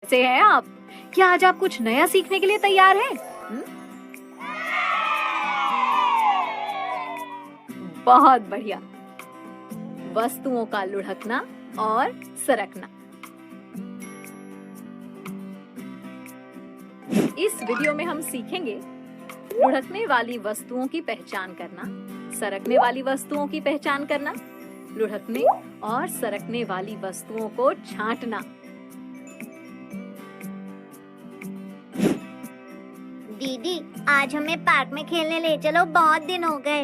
कैसे हैं आप? क्या आज आप कुछ नया सीखने के लिए तैयार हैं? बहुत बढ़िया। वस्तुओं का लुढ़कना और सरकना। इस वीडियो में हम सीखेंगे लुढ़कने वाली वस्तुओं की पहचान करना, सरकने वाली वस्तुओं की पहचान करना, लुढ़कने और सरकने वाली वस्तुओं को छांटना। दीदी, आज हमें पार्क में खेलने ले चलो, बहुत दिन हो गए।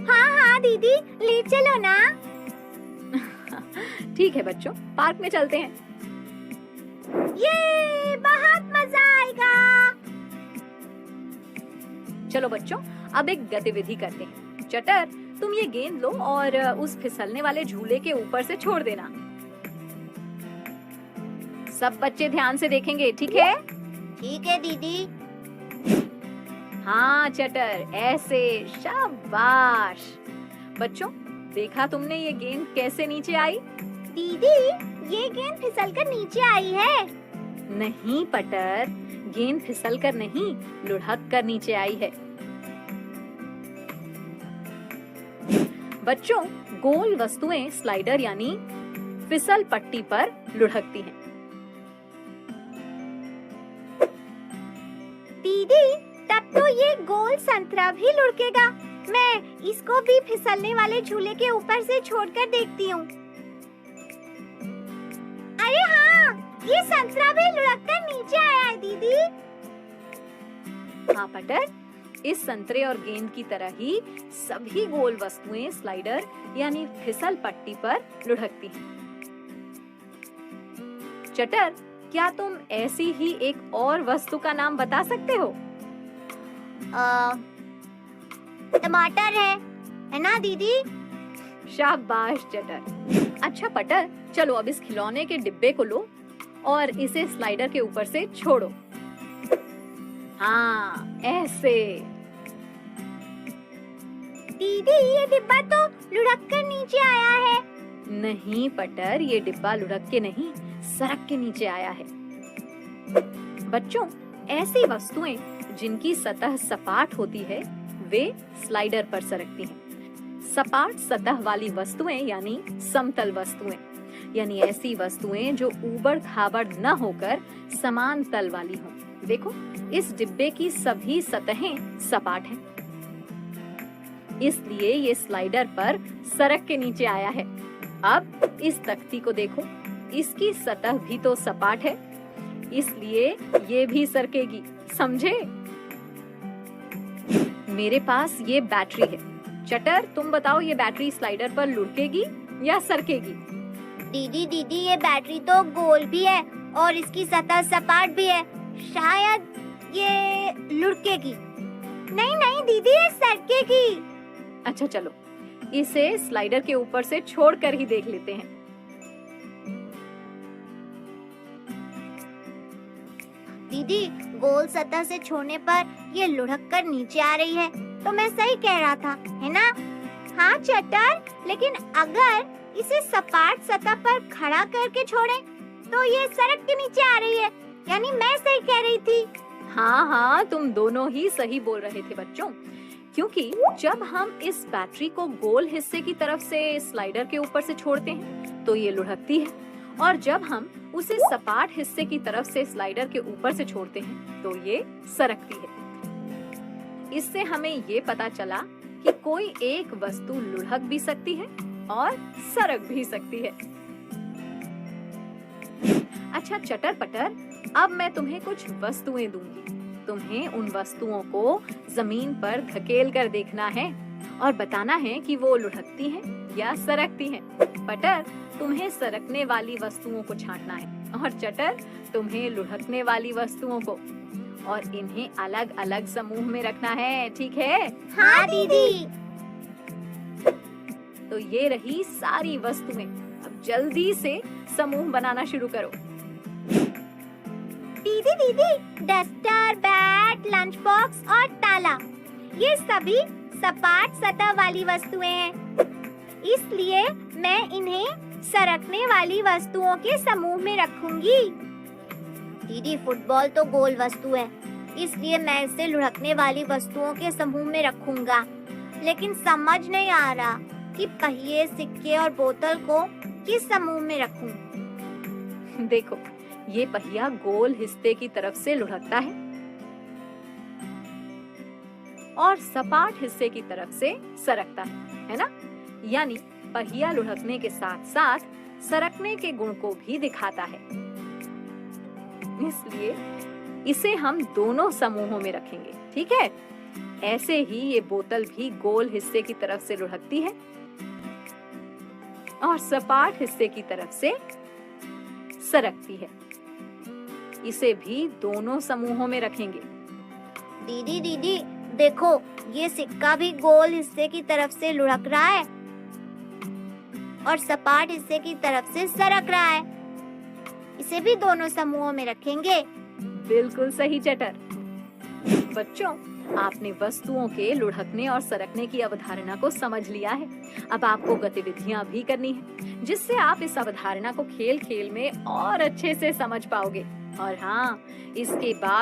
हाँ हाँ दीदी, ले चलो ना। ठीक है बच्चों, पार्क में चलते हैं। ये बहुत मजा आएगा। चलो बच्चों, अब एक गतिविधि करते हैं। चटर, तुम ये गेंद लो और उस फिसलने वाले झूले के ऊपर से छोड़ देना। सब बच्चे ध्यान से देखेंगे, ठीक है? ठीक है दीदी। हाँ चटर, ऐसे, शाबाश। बच्चों, देखा तुमने ये गेंद कैसे नीचे आई? दीदी, ये गेंद फिसलकर नीचे आई है। नहीं पटर, गेंद फिसलकर नहीं, लुढ़क कर नीचे आई है। बच्चों, गोल वस्तुएं स्लाइडर यानी फिसल पट्टी पर लुढ़कती हैं। दीदी, तब तो ये गोल संतरा भी लुढ़केगा। मैं इसको भी फिसलने वाले झूले के ऊपर से छोड़कर देखती हूँ। अरे हाँ, ये संतरा भी लुढ़ककर नीचे आया है दीदी। हाँ पटर, इस संतरे और गेंद की तरह ही सभी गोल वस्तुएं स्लाइडर यानी फिसल पट्टी पर लुढ़कती हैं। चटर, क्या तुम ऐसी ही एक और वस्तु का नाम बता सकते हो? टमाटर है ना दीदी? शाबाश चटर। अच्छा पटर, चलो अब इस खिलौने के डिब्बे को लो और इसे स्लाइडर के ऊपर से छोड़ो। हाँ, ऐसे। दीदी, ये डिब्बा तो लुढ़क कर नीचे आया है। नहीं पटर, ये डिब्बा लुढ़क के नहीं, सरक के नीचे आया है। बच्चों, ऐसी वस्तुएं जिनकी सतह सपाट होती है, वे स्लाइडर पर सरकती हैं। सपाट सतह वाली वस्तुएं यानी समतल वस्तुएं, यानी ऐसी वस्तुएं जो ऊबड़-खाबड़ न होकर समान तल वाली हों। देखो, इस डिब्बे की सभी सतहें सपाट हैं, इसलिए ये स्लाइडर पर सरक के नीचे आया है। अब इस तख्ती को देखो, इसकी सतह भी तो सपाट है, इसलिए ये भी सरकेगी, समझे? मेरे पास ये बैटरी है। चटर, तुम बताओ, ये बैटरी स्लाइडर पर लुढ़केगी या सरकेगी? दीदी, ये बैटरी तो गोल भी है और इसकी सतह सपाट भी है। शायद ये लुढ़केगी। नहीं दीदी, ये सरकेगी। अच्छा चलो, इसे स्लाइडर के ऊपर से छोड़कर ही देख लेते हैं। दीदी, गोल सतह से छोड़ने पर ये लुढ़क कर नीचे आ रही है, तो मैं सही कह रहा था, है ना? हाँ चटर, लेकिन अगर इसे सपाट सतह पर खड़ा करके छोड़ें, तो ये सरक के नीचे आ रही है, यानी मैं सही कह रही थी। हाँ, तुम दोनों ही सही बोल रहे थे बच्चों, क्योंकि जब हम इस बैटरी को गोल हिस्से की तरफ से स्लाइडर के ऊपर से छोड़ते हैं, तो ये लुढ़कती है, और जब हम उसे सपाट हिस्से की तरफ से स्लाइडर के ऊपर से छोड़ते हैं, तो ये सरकती है। इससे हमें ये पता चला कि कोई एक वस्तु लुढ़क भी सकती है और सरक भी सकती है। अच्छा चटर पटर, अब मैं तुम्हें कुछ वस्तुएं दूंगी। तुम्हें उन वस्तुओं को जमीन पर धकेल कर देखना है और बताना है कि वो लुढ़कती हैं या सरकती हैं। पटर, तुम्हें सरकने वाली वस्तुओं को छांटना है, और चटर, तुम्हें लुढ़कने वाली वस्तुओं को, और इन्हें अलग अलग समूह में रखना है, ठीक है? हाँ दीदी। तो ये रही सारी वस्तुएं। अब जल्दी से समूह बनाना शुरू करो। दीदी, डस्टर, बैट, लंच बॉक्स और ताला, ये सभी सपाट सतह वाली वस्तुएं हैं, इसलिए मैं इन्हें सरकने वाली वस्तुओं के समूह में रखूंगी। दीदी, फुटबॉल तो गोल वस्तु है, इसलिए मैं इसे लुढ़कने वाली वस्तुओं के समूह में रखूंगा। लेकिन समझ नहीं आ रहा कि पहिए, सिक्के और बोतल को किस समूह में रखूं। देखो, ये पहिया गोल हिस्से की तरफ से लुढ़कता है और सपाट हिस्से की तरफ से सरकता है ना? यानी पहिया लुढ़कने के साथ साथ सरकने के गुण को भी दिखाता है। इसलिए इसे हम दोनों समूहों में रखेंगे, ठीक है? ऐसे ही ये बोतल भी गोल हिस्से की तरफ से लुढ़कती है और सपाट हिस्से की तरफ से सरकती है। इसे भी दोनों समूहों में रखेंगे। दीदी, देखो, ये सिक्का भी गोल हिस्से की तरफ से लुढ़क रहा है और सपाट हिस्से की तरफ से सरक रहा है। इसे भी दोनों समूहों में रखेंगे। बिल्कुल सही चटर। बच्चों, आपने वस्तुओं के लुढ़कने और सरकने की अवधारणा को समझ लिया है। अब आपको गतिविधियां भी करनी है, जिससे आप इस अवधारणा को खेल खेल में और अच्छे से समझ पाओगे। और हाँ, इसके बाद